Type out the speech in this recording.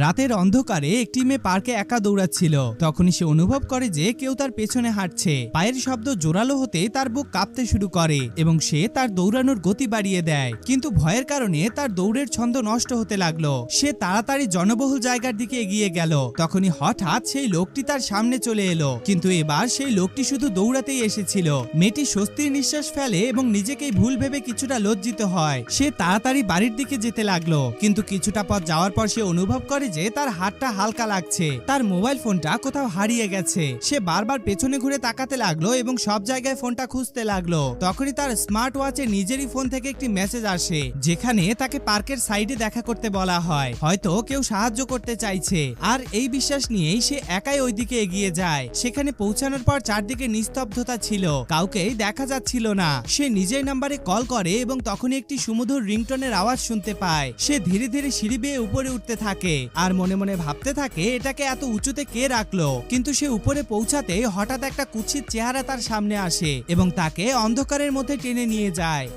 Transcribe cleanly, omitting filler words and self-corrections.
রাতের অন্ধকারে একটি মেয়ে পার্কে একা দৌড়াচ্ছিল। তখনই সে অনুভব করে যে কেউ তার পেছনে হাঁটছে। পায়ের শব্দ জোরালো হতে তার বুক কাঁপতে শুরু করে এবং সে তার দৌড়ানোর গতি বাড়িয়ে দেয়। কিন্তু ভয়ের কারণে তার দৌড়ের ছন্দ নষ্ট হতে লাগলো। সে তাড়াতাড়ি জনবহুল জায়গার দিকে এগিয়ে গেল। তখনই হঠাৎ সেই লোকটি তার সামনে চলে এলো, কিন্তু এবার সেই লোকটি শুধু দৌড়াতেই এসেছিল। মেয়েটি স্বস্তির নিঃশ্বাস ফেলে এবং নিজেকেই ভুল ভেবে কিছুটা লজ্জিত হয়। সে তাড়াতাড়ি বাড়ির দিকে যেতে লাগলো, কিন্তু কিছুটা পথ যাওয়ার পর সে অনুভব করে যে তার হাতটা হালকা লাগছে। তার মোবাইল ফোনটা কোথাও হারিয়ে গেছে। সে বারবার পেছনে ঘুরে তাকাতে লাগলো এবং সব জায়গায় ফোনটা খুঁজতে লাগলো। তখনই তার স্মার্ট ওয়াচে নিজেরই ফোন থেকে একটি মেসেজ আসে, যেখানে তাকে পার্কের সাইডে দেখা করতে বলা হয়। হয়তো কেউ সাহায্য করতে চাইছে। আর এই বিশ্বাস নিয়েই সে একাই ওইদিকে এগিয়ে যায়। সেখানে পৌঁছানোর পর চারদিকে নিস্তব্ধতা ছিল, কাউকেই দেখা যাচ্ছিল না। সে নিজের নাম্বারে কল করে এবং তখনই একটি সুমধুর রিংটোনের আওয়াজ শুনতে পায়। সে ধীরে ধীরে সিঁড়ি বেয়ে উপরে উঠতে থাকে আর মনে মনে ভাবতে থাকে এটাকে এত উঁচুতে কে রাখলো। কিন্তু সে উপরে পৌঁছাতে হঠাৎ একটা কুৎসিত চেহারা তার সামনে আসে এবং তাকে অন্ধকারের মধ্যে টেনে নিয়ে যায়।